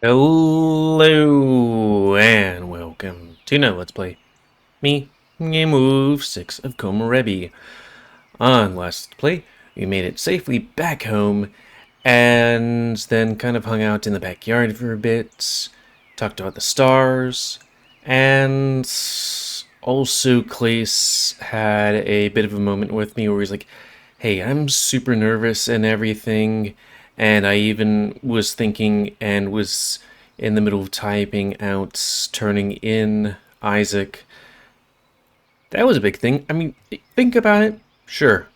Hello and welcome to another Let's Play. Me, GamerWolfSix of Komorebi. On last play, we made it safely back home and then kind of hung out in the backyard for a bit, talked about the stars, and also Clace had a bit of a moment with me where he's like, hey, I'm super nervous and everything, and I even was thinking and was in the middle of typing out turning in Isaac. That was a big thing. I mean, think about it. Sure,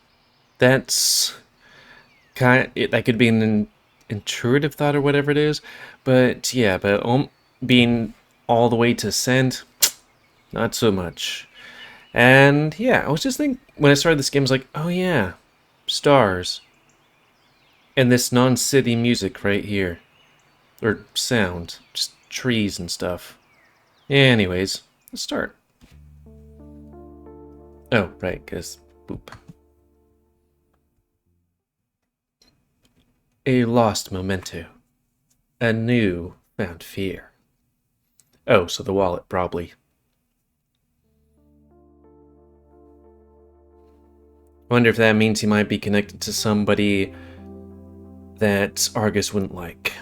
that's that could be an intuitive thought or whatever it is, but yeah, but being all the way to send, not so much. And yeah, I was just thinking when I started this game, I was like, oh yeah, stars. And this non-city music right here. Or sound. Just trees and stuff. Anyways, let's start. Oh, right, because boop. A lost memento. A new found fear. Oh, so the wallet, probably. Wonder if that means he might be connected to somebody that Argus wouldn't like.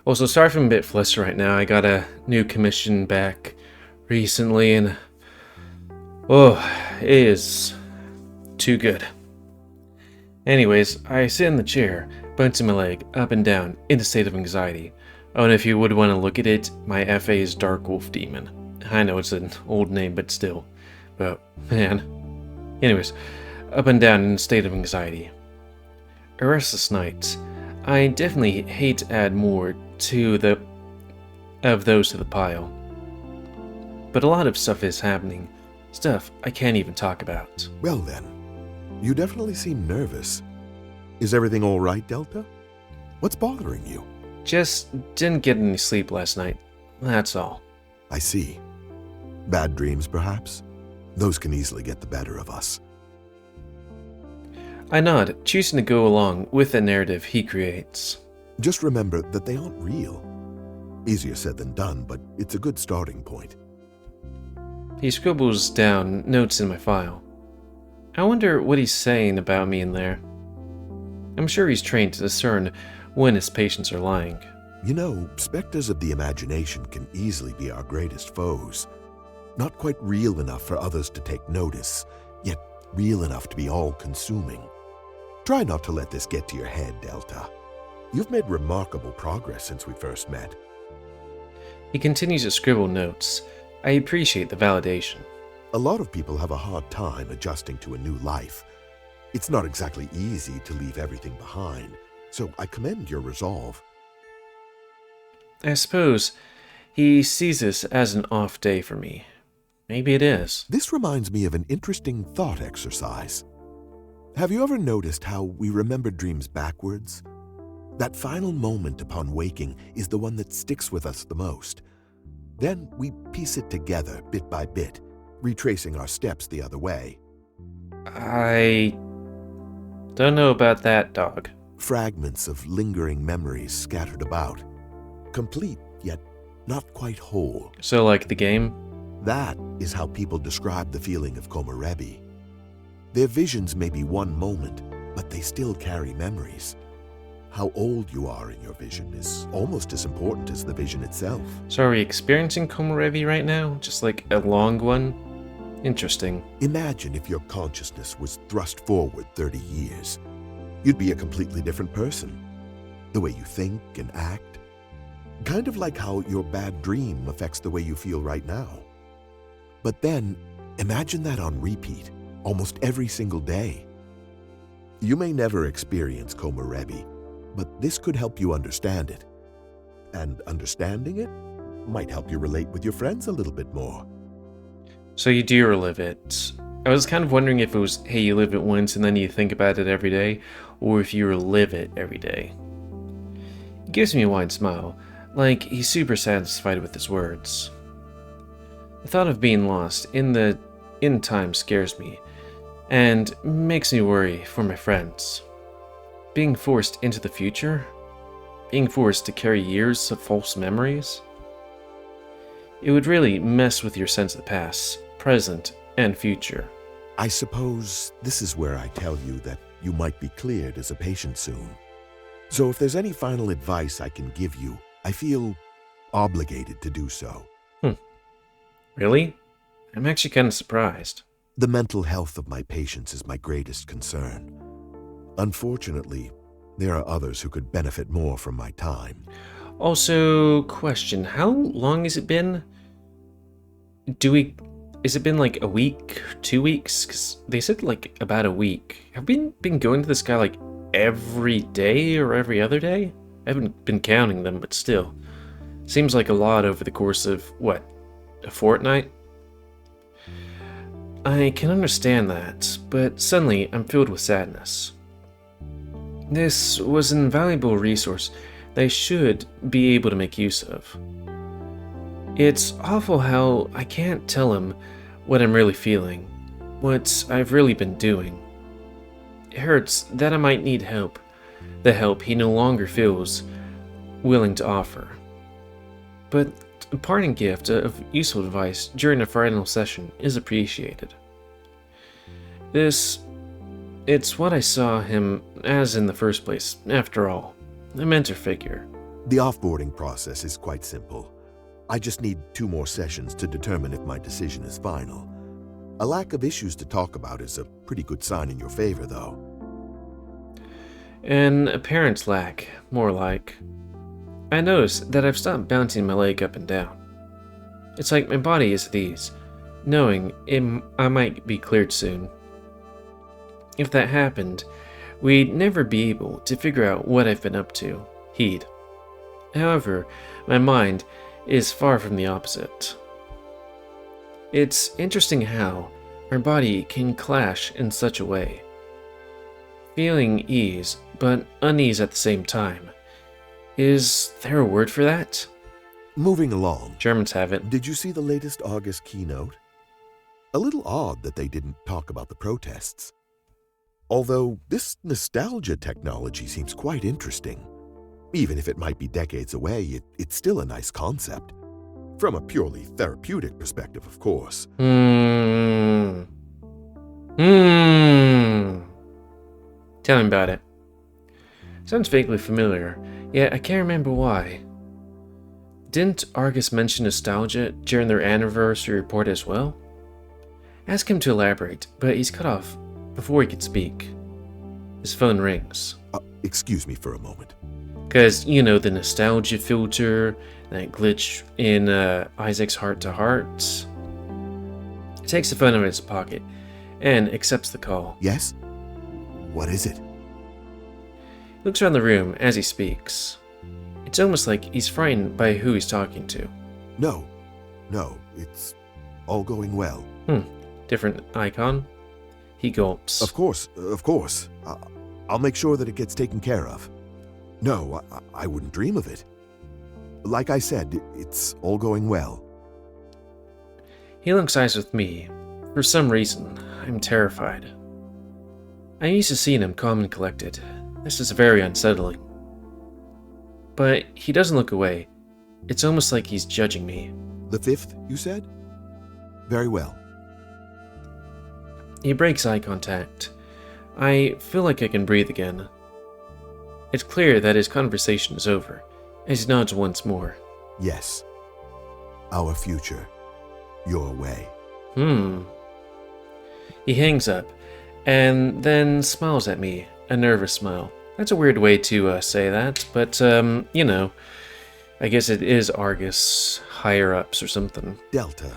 Also, sorry if I'm a bit flustered right now. I got a new commission back recently, and oh, it is too good. Anyways, I sit in the chair, bouncing my leg up and down in a state of anxiety. Oh, and if you would want to look at it, my FA is Dark Wolf Demon. I know it's an old name, but still. But, man. Anyways, up and down in a state of anxiety. A restless night. I definitely hate to add more to those to the pile. But a lot of stuff is happening. Stuff I can't even talk about. Well then, you definitely seem nervous. Is everything all right, Delta? What's bothering you? Just didn't get any sleep last night. That's all. I see. Bad dreams, perhaps? Those can easily get the better of us. I nod, choosing to go along with the narrative he creates. Just remember that they aren't real. Easier said than done, but it's a good starting point. He scribbles down notes in my file. I wonder what he's saying about me in there. I'm sure he's trained to discern when his patients are lying. You know, specters of the imagination can easily be our greatest foes. Not quite real enough for others to take notice, yet real enough to be all-consuming. Try not to let this get to your head, Delta. You've made remarkable progress since we first met. He continues to scribble notes. I appreciate the validation. A lot of people have a hard time adjusting to a new life. It's not exactly easy to leave everything behind, so I commend your resolve. I suppose he sees this as an off day for me. Maybe it is. This reminds me of an interesting thought exercise. Have you ever noticed how we remember dreams backwards? That final moment upon waking is the one that sticks with us the most. Then we piece it together bit by bit, retracing our steps the other way. I don't know about that, dog. Fragments of lingering memories scattered about. Complete, yet not quite whole. So like the game? That is how people describe the feeling of Komorebi. Their visions may be one moment, but they still carry memories. How old you are in your vision is almost as important as the vision itself. So are we experiencing Komorebi right now? Just like a long one? Interesting. Imagine if your consciousness was thrust forward 30 years. You'd be a completely different person. The way you think and act. Kind of like how your bad dream affects the way you feel right now. But then, imagine that on repeat, almost every single day. You may never experience Komorebi, but this could help you understand it. And understanding it might help you relate with your friends a little bit more. So you do relive it. I was kind of wondering if it was, hey, you live it once and then you think about it every day, or if you relive it every day. He gives me a wide smile, like he's super satisfied with his words. The thought of being lost in time scares me, and makes me worry for my friends. Being forced into the future? being forced to carry years of false memories. It would really mess with your sense of the past, present, and future. I suppose this is where I tell you that you might be cleared as a patient soon. So if there's any final advice I can give you, I feel obligated to do so. Really? I'm actually kind of surprised. The mental health of my patients is my greatest concern. Unfortunately, there are others who could benefit more from my time. Also, question, how long has it been? Has it been like a week, 2 weeks? Because they said like about a week. Have we been going to this guy like every day or every other day? I haven't been counting them, but still. Seems like a lot over the course of, what, a fortnight? I can understand that, but suddenly I'm filled with sadness. This was an invaluable resource that I should be able to make use of. It's awful how I can't tell him what I'm really feeling, what I've really been doing. It hurts that I might need help, the help he no longer feels willing to offer. But a parting gift of useful advice during a final session is appreciated. It's what I saw him as in the first place, after all, a mentor figure. The offboarding process is quite simple. I just need 2 more sessions to determine if my decision is final. A lack of issues to talk about is a pretty good sign in your favor, though. An apparent lack, more like. I notice that I've stopped bouncing my leg up and down. It's like my body is at ease, knowing I might be cleared soon. If that happened, we'd never be able to figure out what I've been up to, he'd. However, my mind is far from the opposite. It's interesting how our body can clash in such a way. Feeling ease, but unease at the same time. Is there a word for that? Moving along. Germans have it. Did you see the latest August keynote? A little odd that they didn't talk about the protests. Although this nostalgia technology seems quite interesting. Even if it might be decades away, it's still a nice concept. From a purely therapeutic perspective, of course. Tell me about it. Sounds vaguely familiar, yet I can't remember why. Didn't Argus mention nostalgia during their anniversary report as well? Ask him to elaborate, but he's cut off before he could speak. His phone rings. Excuse me for a moment. Because, you know, the nostalgia filter, that glitch in Isaac's heart-to-heart. He takes the phone out of his pocket and accepts the call. Yes? What is it? He looks around the room as he speaks. It's almost like he's frightened by who he's talking to. No, it's all going well. Different icon. He gulps. Of course. I'll make sure that it gets taken care of. No, I wouldn't dream of it. Like I said, it's all going well. He links eyes with me. For some reason, I'm terrified. I'm used to seeing him calm and collected. This is very unsettling. But he doesn't look away. It's almost like he's judging me. The 5th, you said? Very well. He breaks eye contact. I feel like I can breathe again. It's clear that his conversation is over, as he nods once more. Yes. Our future. Your way. He hangs up, and then smiles at me, a nervous smile. That's a weird way to say that, but, you know, I guess it is Argus, higher-ups or something. Delta.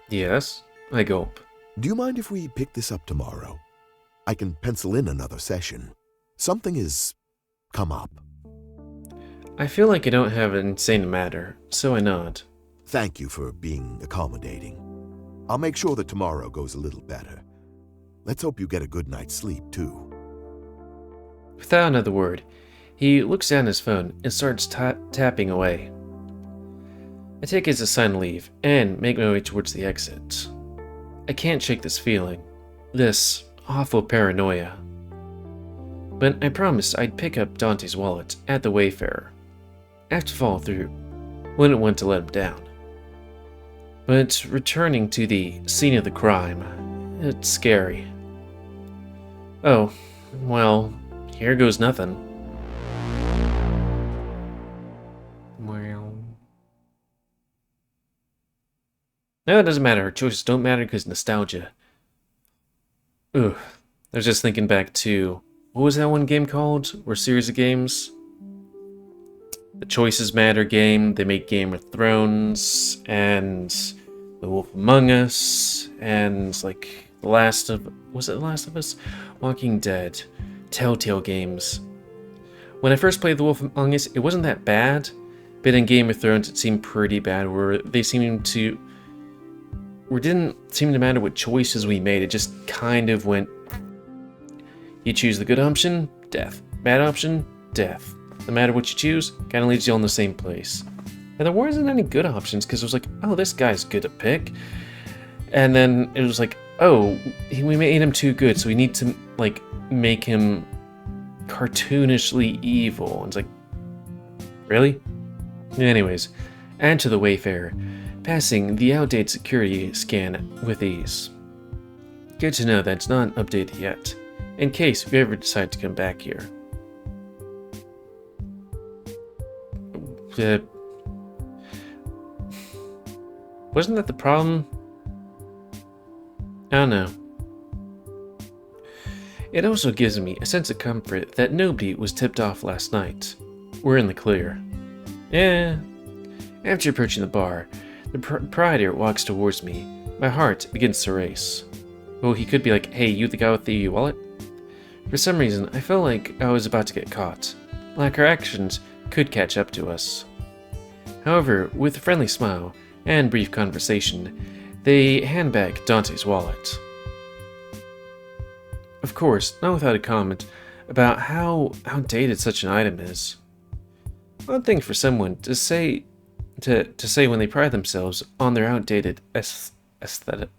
Yes, I gulp. Do you mind if we pick this up tomorrow? I can pencil in another session. Something has come up. I feel like I don't have an insane matter, so I nod. Thank you for being accommodating. I'll make sure that tomorrow goes a little better. Let's hope you get a good night's sleep, too. Without another word, he looks down his phone and starts tapping away. I take it as a sign to leave and make my way towards the exit. I can't shake this feeling, this awful paranoia. but I promised I'd pick up Dante's wallet at the Wayfarer. I have to follow through. Wouldn't want to let him down. But returning to the scene of the crime, it's scary. Oh, well, here goes nothing. Well... No, it doesn't matter. Our choices don't matter because nostalgia. Ugh. I was just thinking back to... What was that one game called? Or series of games? The Choices Matter game. They made Game of Thrones. And... The Wolf Among Us. And, like, The Last of... Was it The Last of Us? Walking Dead. Telltale games. When I first played The Wolf Among Us, it wasn't that bad. But in Game of Thrones, it seemed pretty bad. Where they seemed to... It didn't seem to matter what choices we made. It just kind of went... You choose the good option, death. Bad option, death. No matter what you choose, kind of leaves you all in the same place. And there wasn't any good options, because it was like, oh, this guy's good to pick. And then it was like, oh, we made him too good, so we need to, like, make him cartoonishly evil. And it's like, really? Anyways, add to the Wayfarer, passing the outdated security scan with ease. Good to know that it's not updated yet, in case we ever decide to come back here. Wasn't that the problem? I don't know. It also gives me a sense of comfort that nobody was tipped off last night. We're in the clear. Yeah. After approaching the bar, the proprietor walks towards me. My heart begins to race. Oh, he could be like, hey, you the guy with the wallet? For some reason, I felt like I was about to get caught. Like our actions could catch up to us. However, with a friendly smile and brief conversation, they hand back Dante's wallet. Of course, not without a comment about how outdated such an item is. Odd thing for someone to say when they pride themselves on their outdated aesthetic.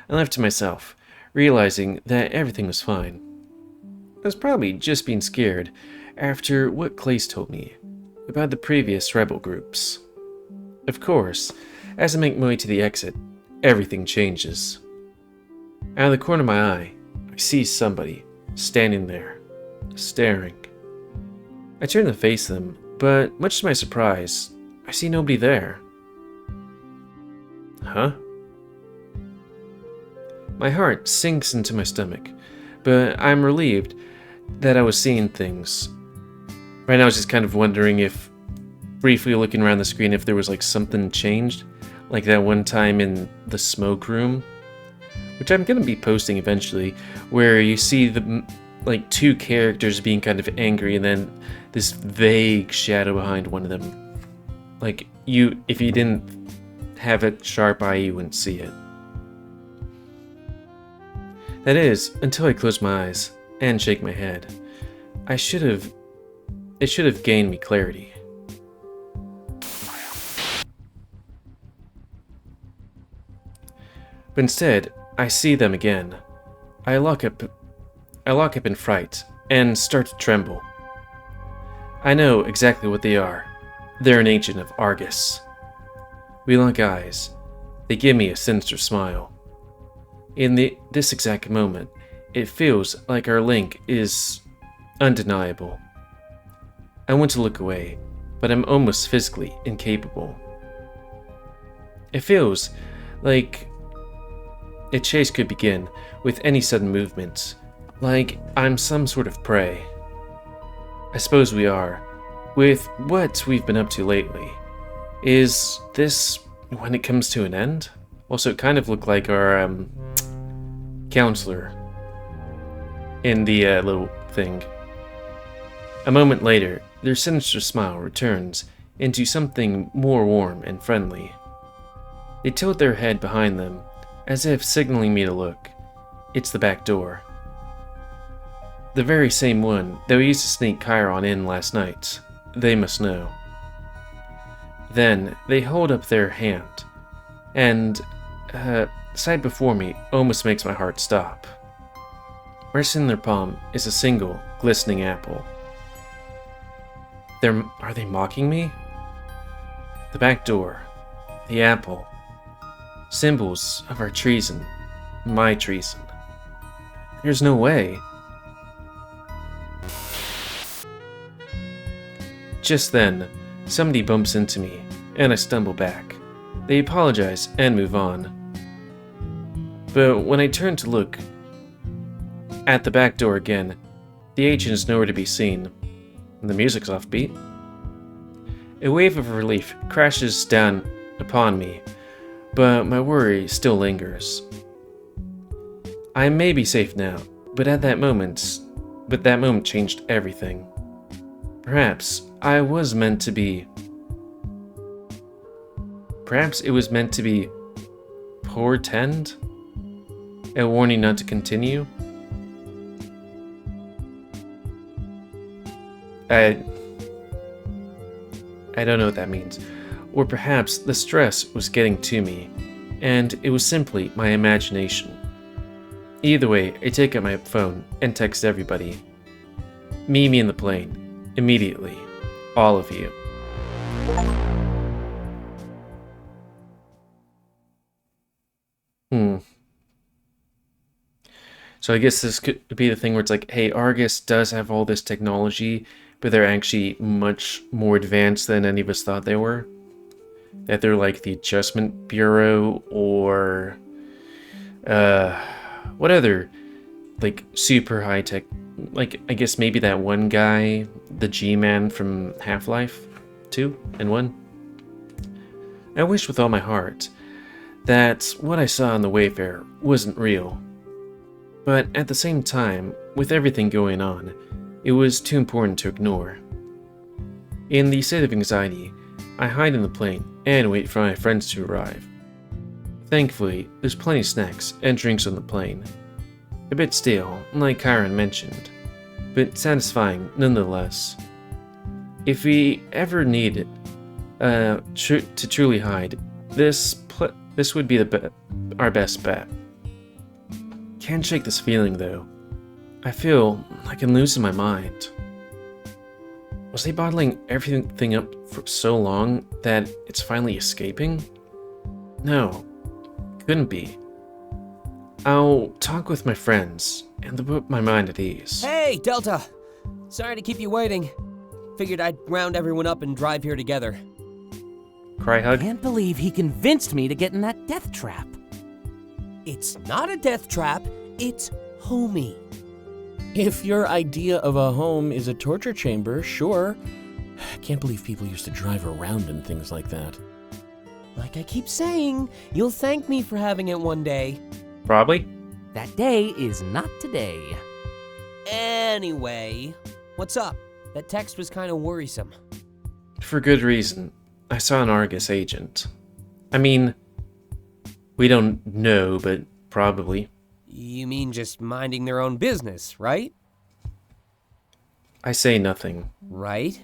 I left to myself, realizing that everything was fine. I was probably just being scared after what Clace told me about the previous rebel groups. Of course, as I make my way to the exit, everything changes. Out of the corner of my eye, I see somebody standing there, staring. I turn to face them, but much to my surprise, I see nobody there. Huh? My heart sinks into my stomach, but I'm relieved that I was seeing things. Right now I was just kind of wondering if, briefly looking around the screen, if there was like something changed, like that one time in the smoke room, which I'm going to be posting eventually, where you see the like two characters being kind of angry and then this vague shadow behind one of them. Like, if you didn't have a sharp eye, you wouldn't see it. That is, until I close my eyes and shake my head. It should have gained me clarity. But instead, I see them again. I lock up in fright and start to tremble. I know exactly what they are. They're an agent of Argus. We lock eyes. They give me a sinister smile. In this exact moment, it feels like our link is undeniable. I want to look away, but I'm almost physically incapable. It feels like a chase could begin with any sudden movements, like I'm some sort of prey. I suppose we are, with what we've been up to lately. Is this when it comes to an end? Also, it kind of looked like our counselor in the little thing. A moment later, their sinister smile returns into something more warm and friendly. They tilt their head behind them, as if signaling me to look. It's the back door. The very same one that we used to sneak Chiron in last night. They must know. Then, they hold up their hand, and sight before me almost makes my heart stop. Resting in their palm is a single, glistening apple. Are they mocking me? The back door, the apple, symbols of our treason, my treason. There's no way. Just then, somebody bumps into me, and I stumble back. They apologize and move on. But when I turn to look at the back door again, the agent is nowhere to be seen. The music's offbeat. A wave of relief crashes down upon me, but my worry still lingers. I may be safe now, but that moment changed everything. Perhaps it was meant to be portend? A warning not to continue? I don't know what that means. Or perhaps the stress was getting to me, and it was simply my imagination. Either way, I take out my phone and text everybody. Meet me in the plane. Immediately. All of you. So I guess this could be the thing where it's like, hey, Argus does have all this technology, but they're actually much more advanced than any of us thought they were. That they're like the Adjustment Bureau or what other like super high tech, like I guess maybe that one guy, the G-Man from Half-Life 2 and 1. I wish with all my heart that what I saw on the Wayfarer wasn't real. But at the same time, with everything going on, it was too important to ignore. In the state of anxiety, I hide in the plane and wait for my friends to arrive. Thankfully, there's plenty of snacks and drinks on the plane. A bit stale, like Kyron mentioned, but satisfying nonetheless. If we ever needed to truly hide, this would be our best bet. Can't shake this feeling though. I feel like I'm losing my mind. Was he bottling everything up for so long that it's finally escaping? No, couldn't be. I'll talk with my friends and put my mind at ease. Hey, Delta! Sorry to keep you waiting. Figured I'd round everyone up and drive here together. Cry hug? Can't believe he convinced me to get in that death trap. It's not a death trap, it's homey. If your idea of a home is a torture chamber, sure. Can't believe people used to drive around in things like that. Like I keep saying, you'll thank me for having it one day. Probably. That day is not today. Anyway, what's up? That text was kind of worrisome. For good reason. I saw an Argus agent. I mean, we don't know, but probably. You mean just minding their own business, right? I say nothing. Right?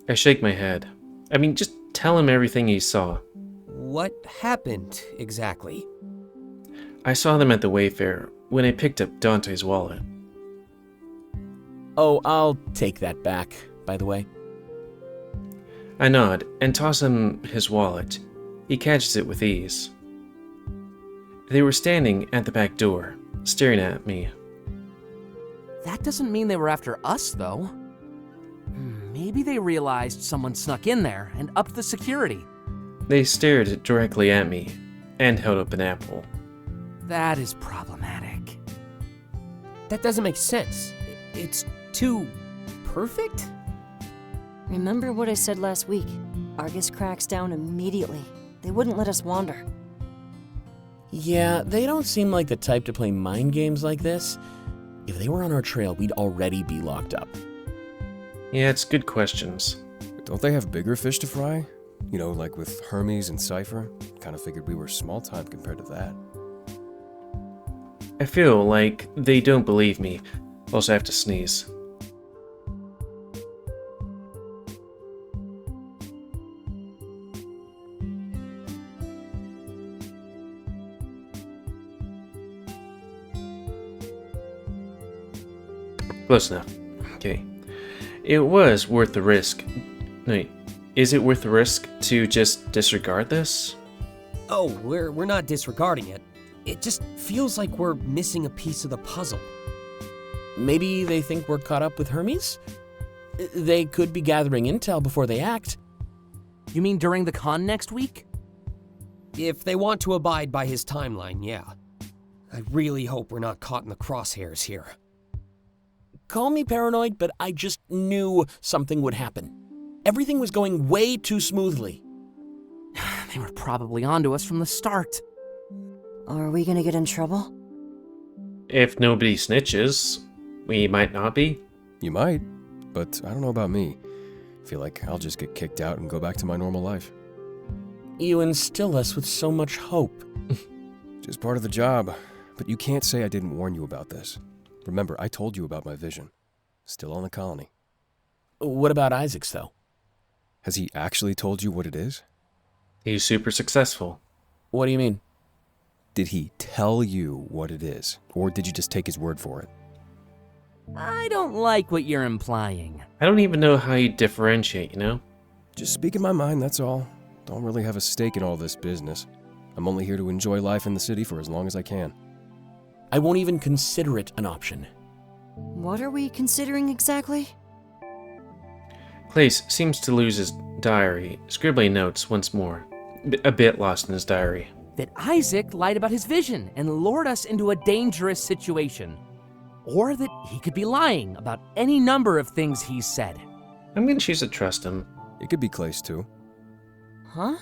I shake my head. I mean, just tell him everything you saw. What happened exactly? I saw them at the Wayfarer when I picked up Dante's wallet. Oh, I'll take that back, by the way. I nod and toss him his wallet. He catches it with ease. They were standing at the back door, staring at me. That doesn't mean they were after us, though. Maybe they realized someone snuck in there and upped the security. They stared directly at me and held up an apple. That is problematic. That doesn't make sense. It's too perfect? Remember what I said last week? Argus cracks down immediately. They wouldn't let us wander. Yeah, they don't seem like the type to play mind games like this. If they were on our trail, we'd already be locked up. Yeah, it's good questions. Don't they have bigger fish to fry? You know, like with Hermes and Cypher? Kinda figured we were small time compared to that. I feel like they don't believe me. Also, I have to sneeze. Close enough. Okay. It was worth the risk. Wait, is it worth the risk to just disregard this? Oh, we're not disregarding it. It just feels like we're missing a piece of the puzzle. Maybe they think we're caught up with Hermes? They could be gathering intel before they act. You mean during the con next week? If they want to abide by his timeline, yeah. I really hope we're not caught in the crosshairs here. Call me paranoid, but I just knew something would happen. Everything was going way too smoothly. They were probably onto us from the start. Are we gonna get in trouble? If nobody snitches, we might not be. You might, but I don't know about me. I feel like I'll just get kicked out and go back to my normal life. You instill us with so much hope. Just part of the job. But you can't say I didn't warn you about this. Remember, I told you about my vision. Still on the colony. What about Isaac's, though? Has he actually told you what it is? He's super successful. What do you mean? Did he tell you what it is? Or did you just take his word for it? I don't like what you're implying. I don't even know how you differentiate, you know? Just speaking my mind, that's all. Don't really have a stake in all this business. I'm only here to enjoy life in the city for as long as I can. I won't even consider it an option. What are we considering exactly? Clace seems to lose his diary, scribbling notes once more. A bit lost in his diary. That Isaac lied about his vision and lured us into a dangerous situation. Or that he could be lying about any number of things he's said. I'm gonna choose to trust him. It could be Clace, too. Huh?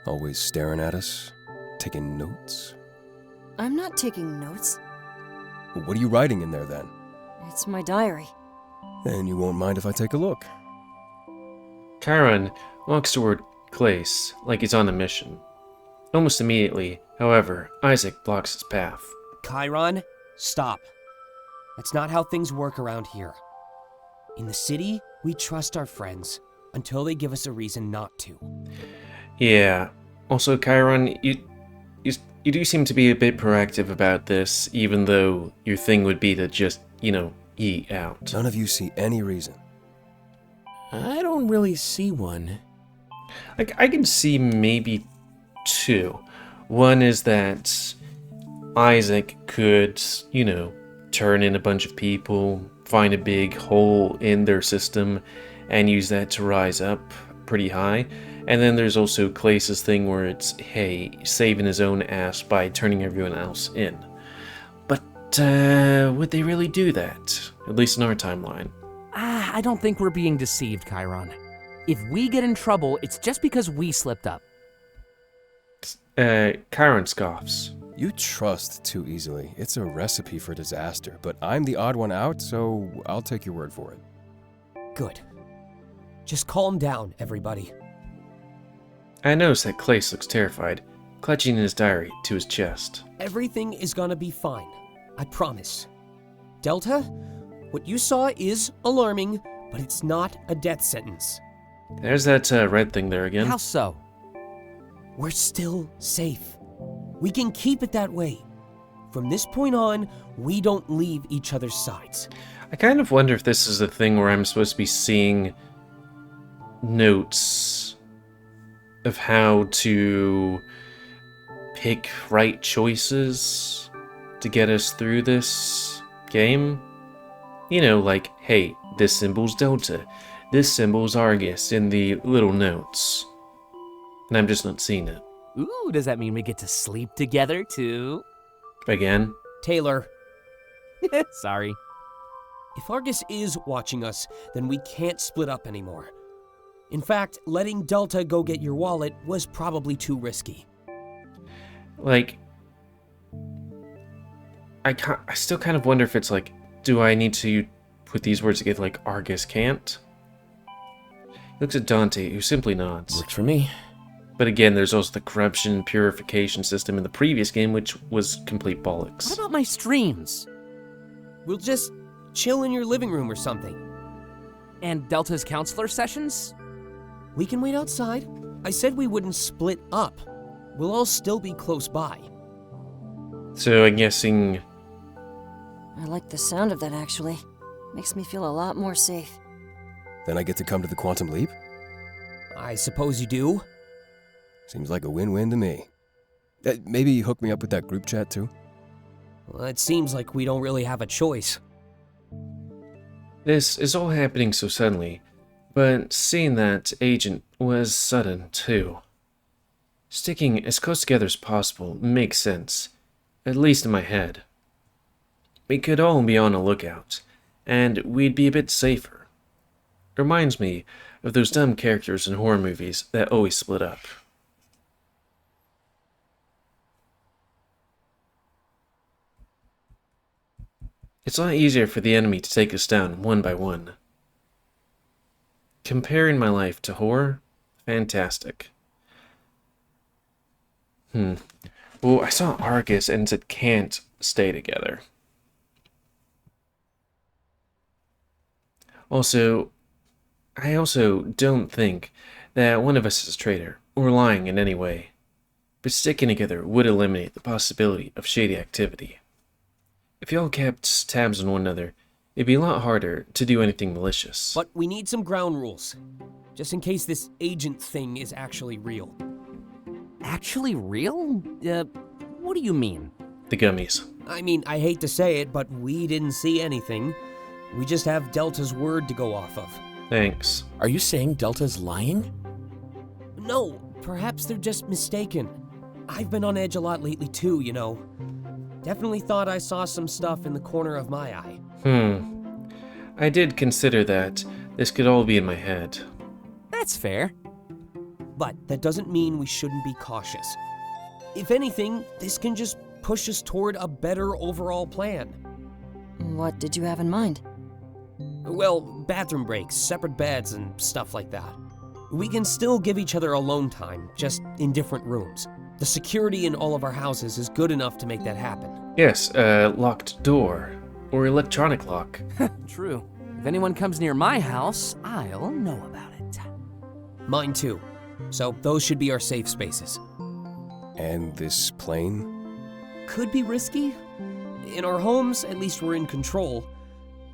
Always staring at us, taking notes. I'm not taking notes. What are you writing in there, then? It's my diary. Then you won't mind if I take a look. Chiron walks toward Clace like he's on a mission. Almost immediately, however, Isaac blocks his path. Chiron, stop. That's not how things work around here. In the city, we trust our friends until they give us a reason not to. Yeah. Also, Chiron, you do seem to be a bit proactive about this, even though your thing would be to just, eat out. None of you see any reason. I don't really see one. I can see maybe two. One is that Isaac could, turn in a bunch of people, find a big hole in their system, and use that to rise up pretty high. And then there's also Clace's thing where it's, hey, saving his own ass by turning everyone else in. But would they really do that? At least in our timeline. I don't think we're being deceived, Chiron. If we get in trouble, it's just because we slipped up. Chiron scoffs. You trust too easily. It's a recipe for disaster, but I'm the odd one out, so I'll take your word for it. Good. Just calm down, everybody. I notice that Clace looks terrified, clutching his diary to his chest. Everything is gonna be fine. I promise. Delta, what you saw is alarming, but it's not a death sentence. There's that red thing there again. How so? We're still safe. We can keep it that way. From this point on, we don't leave each other's sides. I kind of wonder if this is a thing where I'm supposed to be seeing notes of how to pick right choices to get us through this game. Like, hey, this symbol's Delta, this symbol's Argus in the little notes. And I'm just not seeing it. Ooh, does that mean we get to sleep together, too? Again? Taylor, Sorry. if Argus is watching us, then we can't split up anymore. In fact, letting Delta go get your wallet was probably too risky. Like, I still kind of wonder if it's like, do I need to put these words together like Argus can't? He looks at Dante, who simply nods. Works for me. But again, there's also the corruption purification system in the previous game, which was complete bollocks. What about my streams? We'll just chill in your living room or something. And Delta's counselor sessions? We can wait outside. I said we wouldn't split up. We'll all still be close by. So I'm guessing... I like the sound of that, actually. Makes me feel a lot more safe. Then I get to come to the Quantum Leap? I suppose you do? Seems like a win-win to me. Maybe hook me up with that group chat too? Well, it seems like we don't really have a choice. This is all happening so suddenly, but seeing that agent was sudden too. Sticking as close together as possible makes sense, at least in my head. We could all be on a lookout, and we'd be a bit safer. Reminds me of those dumb characters in horror movies that always split up. It's a lot easier for the enemy to take us down one by one. Comparing my life to horror? Fantastic. Well, I saw Argus and it can't stay together. I also don't think that one of us is a traitor or lying in any way, but sticking together would eliminate the possibility of shady activity. If you all kept tabs on one another, it'd be a lot harder to do anything malicious. But we need some ground rules, just in case this agent thing is actually real. Actually real? What do you mean? The gummies. I mean, I hate to say it, but we didn't see anything. We just have Delta's word to go off of. Thanks. Are you saying Delta's lying? No, perhaps they're just mistaken. I've been on edge a lot lately too, you know. Definitely thought I saw some stuff in the corner of my eye. I did consider that this could all be in my head. That's fair. But that doesn't mean we shouldn't be cautious. If anything, this can just push us toward a better overall plan. What did you have in mind? Well, bathroom breaks, separate beds, and stuff like that. We can still give each other alone time, just in different rooms. The security in all of our houses is good enough to make that happen. Yes, locked door. Or electronic lock. True. If anyone comes near my house, I'll know about it. Mine too. So those should be our safe spaces. And this plane? Could be risky. In our homes, at least we're in control.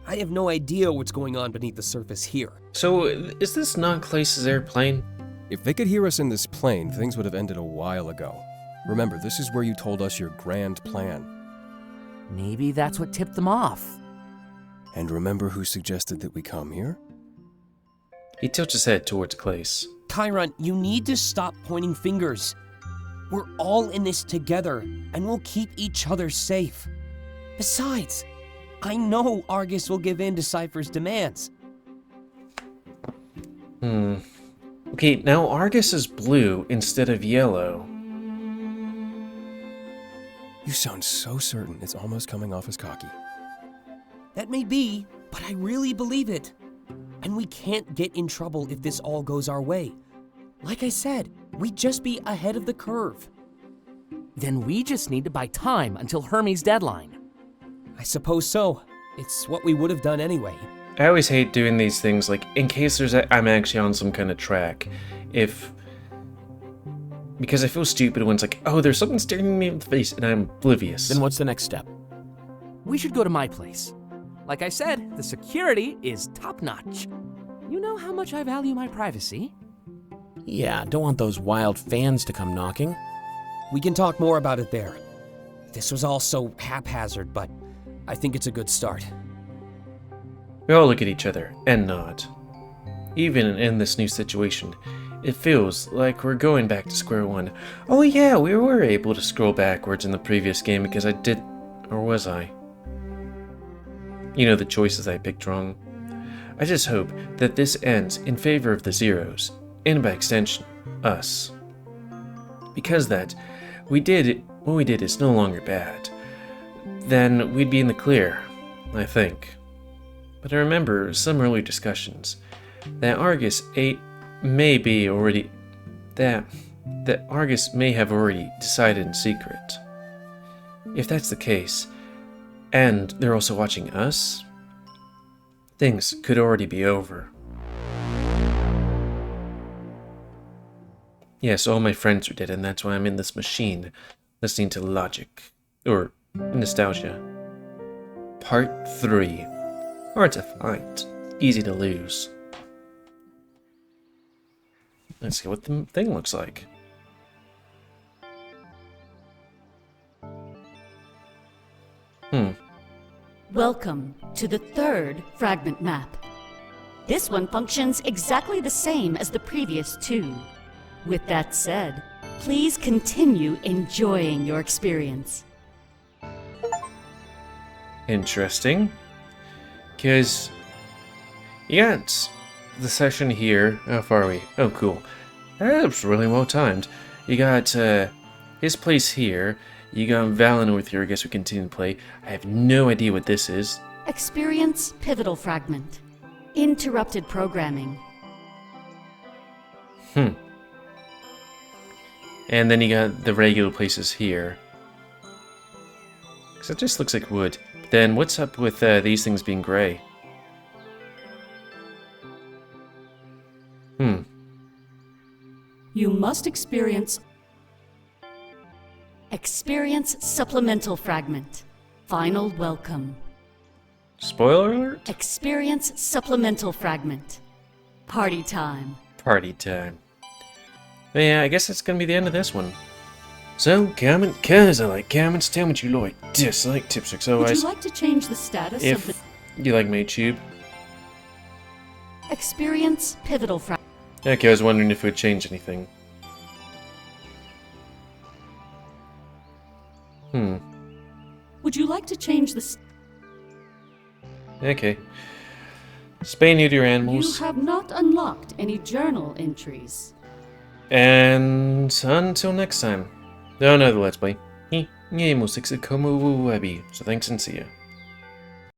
I have no idea what's going on beneath the surface here. So, is this not Clace's airplane? If they could hear us in this plane, things would have ended a while ago. Remember, this is where you told us your grand plan. Maybe that's what tipped them off. And remember who suggested that we come here? He tilts his head towards Clace. Chiron, you need to stop pointing fingers. We're all in this together, and we'll keep each other safe. Besides, I know Argus will give in to Cypher's demands. Okay, now Argus is blue instead of yellow. You sound so certain it's almost coming off as cocky. That may be, but I really believe it. And we can't get in trouble if this all goes our way. Like I said, we'd just be ahead of the curve. Then we just need to buy time until Hermes' deadline. I suppose so. It's what we would have done anyway. I always hate doing these things, like, in case I'm actually on some kind of track. Because I feel stupid when it's like, oh, there's something staring me in the face, and I'm oblivious. Then what's the next step? We should go to my place. Like I said, the security is top-notch. You know how much I value my privacy. Yeah, don't want those wild fans to come knocking. We can talk more about it there. This was all so haphazard, but I think it's a good start. We all look at each other and nod. Even in this new situation, it feels like we're going back to square one. Oh yeah, we were able to scroll backwards in the previous game because I did... Or was I? You know, the choices I picked wrong. I just hope that this ends in favor of the Zeros, and by extension, us. Because what we did is no longer bad. Then we'd be in the clear, I think. But I remember some early discussions that Argus may have already decided in secret. If that's the case, and they're also watching us, things could already be over. Yes, all my friends are dead, and that's why I'm in this machine, listening to Logic, or Nostalgia. Part 3. Hard to find. Easy to lose. Let's see what the thing looks like. Welcome to the third fragment map. This one functions exactly the same as the previous two. With that said, please continue enjoying your experience. Interesting. Because you got the session here. How far are we? Oh, cool. That's really well timed. You got his place here. You got Valen with you. I guess we continue to play. I have no idea what this is. Experience pivotal fragment. Interrupted programming. And then you got the regular places here. Because it just looks like wood. But then what's up with these things being gray? You must experience supplemental fragment. Final welcome. Spoiler alert? Experience supplemental fragment. Party time. Party time. But yeah, I guess that's gonna be the end of this one. So, comment, cause I like comments, tell me what you like, dislike, tips, Would otherwise, you like to change the status of the... if you like my tube. Experience pivotal fragment. Okay, I was wondering if it would change anything. Would you like to change the... Okay. Spay neuter your You animals. have not unlocked any journal entries. And until next time. Oh, another Let's Play. GamerWolfSix at Komorebi. So thanks and see ya.